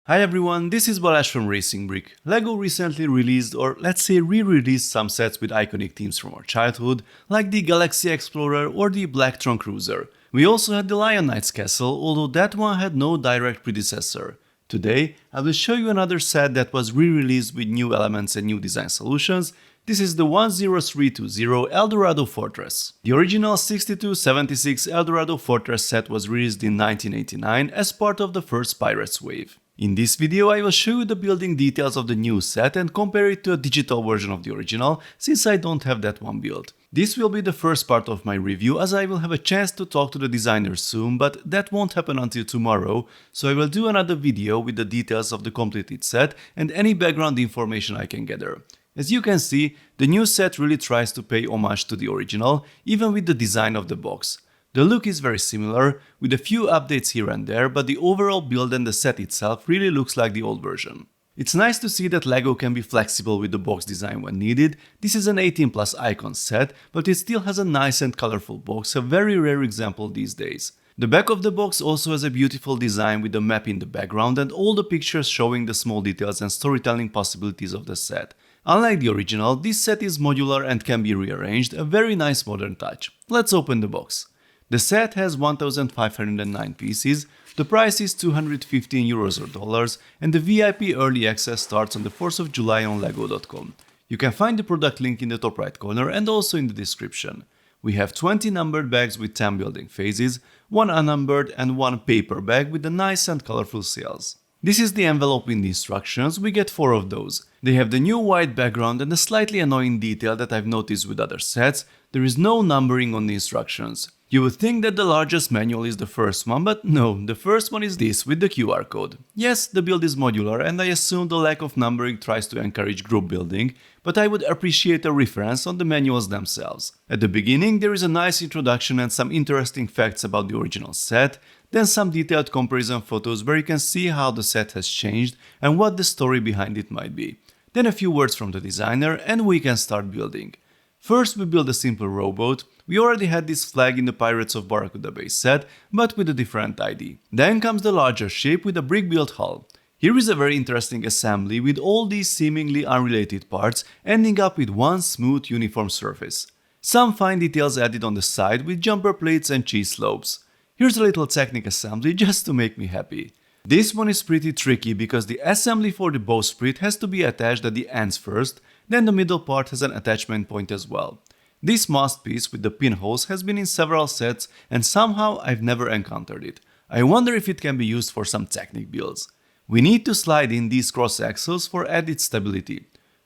Hi everyone, this is Balázs from Racing Brick. LEGO recently released, or let's say re-released, some sets with iconic themes from our childhood, like the Galaxy Explorer or the Blacktron Cruiser. We also had the Lion Knight's castle, although that one had no direct predecessor. Today, I will show you another set that was re-released with new elements and new design solutions. This is the 10320 Eldorado Fortress. The original 6276 Eldorado Fortress set was released in 1989 as part of the first Pirates wave. In this video I will show you the building details of the new set and compare it to a digital version of the original, since I don't have that one built. This will be the first part of my review, as I will have a chance to talk to the designers soon, but that won't happen until tomorrow, so I will do another video with the details of the completed set and any background information I can gather. As you can see, the new set really tries to pay homage to the original, even with the design of the box. The look is very similar, with a few updates here and there, but the overall build and the set itself really looks like the old version. It's nice to see that LEGO can be flexible with the box design when needed. This is an 18+ icon set, but it still has a nice and colorful box, a very rare example these days. The back of the box also has a beautiful design with the map in the background and all the pictures showing the small details and storytelling possibilities of the set. Unlike the original, this set is modular and can be rearranged, a very nice modern touch. Let's open the box. The set has 1509 pieces, the price is €215 or dollars, and the VIP early access starts on the 4th of July on LEGO.com. You can find the product link in the top right corner and also in the description. We have 20 numbered bags with 10 building phases, 1 unnumbered and 1 paper bag with the nice and colorful sails. This is the envelope in the instructions, we get 4 of those. They have the new white background and a slightly annoying detail that I've noticed with other sets: there is no numbering on the instructions. You would think that the largest manual is the first one, but no, the first one is this with the QR code. Yes, the build is modular and I assume the lack of numbering tries to encourage group building, but I would appreciate a reference on the manuals themselves. At the beginning there is a nice introduction and some interesting facts about the original set, then some detailed comparison photos where you can see how the set has changed and what the story behind it might be. Then a few words from the designer and we can start building. First we build a simple rowboat. We already had this flag in the Pirates of Barracuda base set, but with a different ID. Then comes the larger ship with a brick-built hull. Here is a very interesting assembly with all these seemingly unrelated parts ending up with one smooth uniform surface. Some fine details added on the side with jumper plates and cheese slopes. Here's a little Technic assembly just to make me happy. This one is pretty tricky because the assembly for the bowsprit has to be attached at the ends first, then the middle part has an attachment point as well. This mast piece with the pinholes has been in several sets and somehow I've never encountered it. I wonder if it can be used for some Technic builds. We need to slide in these cross axles for added stability.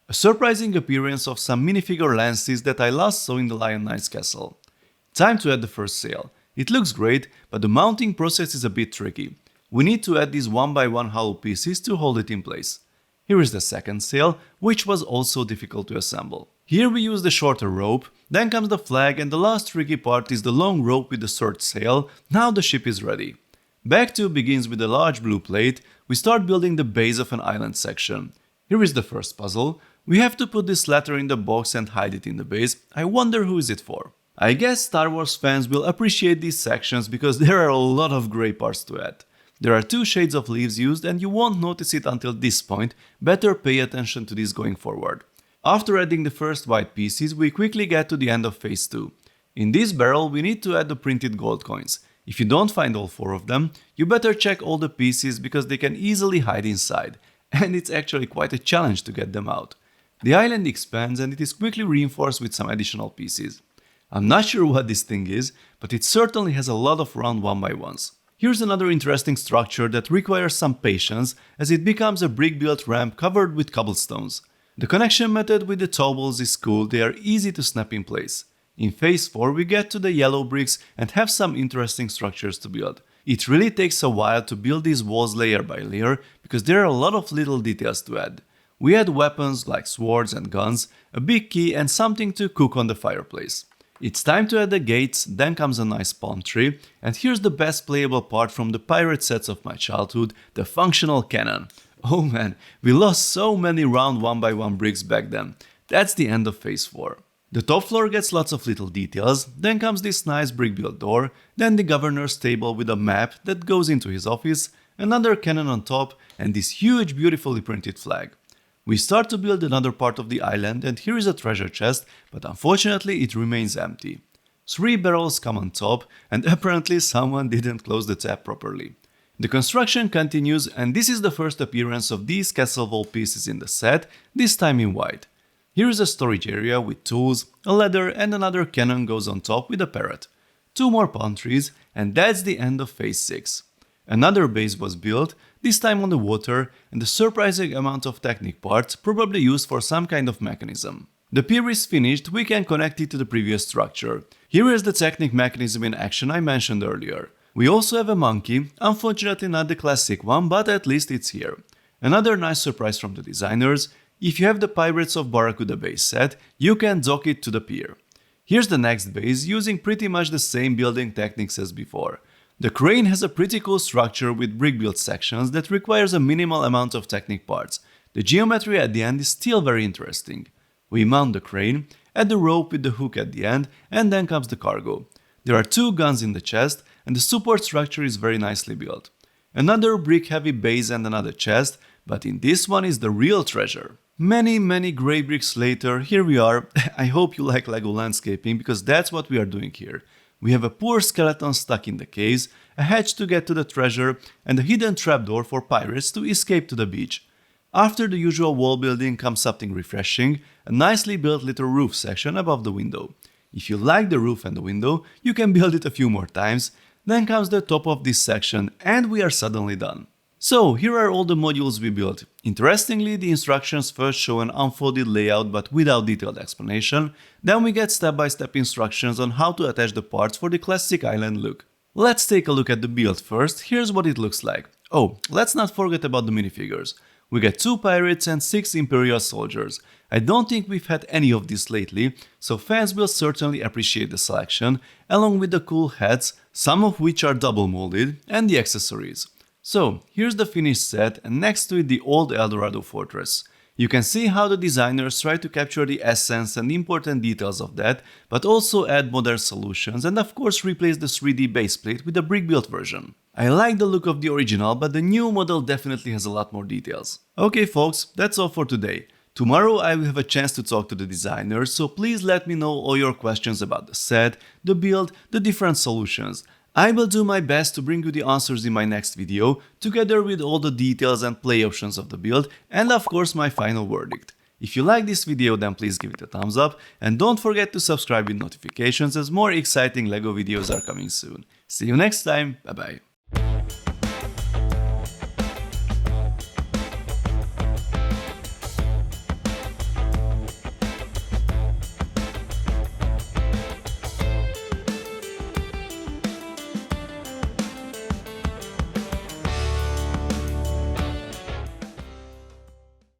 A surprising appearance of some minifigure lances that I last saw in the Lion Knight's castle. Time to add the first sail. It looks great, but the mounting process is a bit tricky. We need to add these 1x1 hollow pieces to hold it in place. Here is the second sail, which was also difficult to assemble. Here we use the shorter rope, then comes the flag, and the last tricky part is the long rope with the third sail. Now the ship is ready. Back 2 begins with a large blue plate. We start building the base of an island section. Here is the first puzzle. We have to put this letter in the box and hide it in the base. I wonder who is it for. I guess Star Wars fans will appreciate these sections because there are a lot of grey parts to add. There are 2 shades of leaves used and you won't notice it until this point, better pay attention to this going forward. After adding the first white pieces, we quickly get to the end of phase 2. In this barrel we need to add the printed gold coins. If you don't find all 4 of them, you better check all the pieces because they can easily hide inside, and it's actually quite a challenge to get them out. The island expands and it is quickly reinforced with some additional pieces. I'm not sure what this thing is, but it certainly has a lot of round 1x1s. Here's another interesting structure that requires some patience as it becomes a brick-built ramp covered with cobblestones. The connection method with the towels is cool, they are easy to snap in place. In phase 4 we get to the yellow bricks and have some interesting structures to build. It really takes a while to build these walls layer by layer because there are a lot of little details to add. We add weapons like swords and guns, a big key and something to cook on the fireplace. It's time to add the gates, then comes a nice palm tree, and here's the best playable part from the pirate sets of my childhood, the functional cannon. Oh man, we lost so many round 1x1 bricks back then. That's the end of phase 4. The top floor gets lots of little details, then comes this nice brick built door, then the governor's table with a map that goes into his office, another cannon on top, and this huge beautifully printed flag. We start to build another part of the island, and here is a treasure chest, but unfortunately it remains empty. 3 barrels come on top, and apparently someone didn't close the tab properly. The construction continues, and this is the first appearance of these castle wall pieces in the set, this time in white. Here is a storage area with tools, a ladder, and another cannon goes on top with a parrot. 2 more palm trees, and that's the end of phase 6. Another base was built, this time on the water, and a surprising amount of Technic parts, probably used for some kind of mechanism. The pier is finished, we can connect it to the previous structure. Here is the Technic mechanism in action I mentioned earlier. We also have a monkey, unfortunately not the classic one, but at least it's here. Another nice surprise from the designers: if you have the Pirates of Barracuda base set, you can dock it to the pier. Here's the next base, using pretty much the same building techniques as before. The crane has a pretty cool structure with brick-built sections that requires a minimal amount of Technic parts. The geometry at the end is still very interesting. We mount the crane, add the rope with the hook at the end, and then comes the cargo. There are 2 guns in the chest, and the support structure is very nicely built. Another brick-heavy base and another chest, but in this one is the real treasure. Many grey bricks later, here we are. I hope you like LEGO landscaping, because that's what we are doing here. We have a poor skeleton stuck in the caves, a hatch to get to the treasure, and a hidden trapdoor for pirates to escape to the beach. After the usual wall building comes something refreshing, a nicely built little roof section above the window. If you like the roof and the window, you can build it a few more times. Then comes the top of this section, and we are suddenly done. So, here are all the modules we built. Interestingly, the instructions first show an unfolded layout but without detailed explanation, then we get step-by-step instructions on how to attach the parts for the classic island look. Let's take a look at the build first, here's what it looks like. Oh, let's not forget about the minifigures. We get 2 pirates and 6 Imperial soldiers. I don't think we've had any of this lately, so fans will certainly appreciate the selection, along with the cool hats, some of which are double molded, and the accessories. So, here's the finished set, and next to it the old Eldorado fortress. You can see how the designers try to capture the essence and important details of that, but also add modern solutions and of course replace the 3D baseplate with a brick-built version. I like the look of the original, but the new model definitely has a lot more details. Okay folks, that's all for today. Tomorrow I will have a chance to talk to the designers, so please let me know all your questions about the set, the build, the different solutions. I will do my best to bring you the answers in my next video, together with all the details and play options of the build, and of course my final verdict. If you like this video, then please give it a thumbs up, and don't forget to subscribe with notifications as more exciting LEGO videos are coming soon. See you next time, bye bye.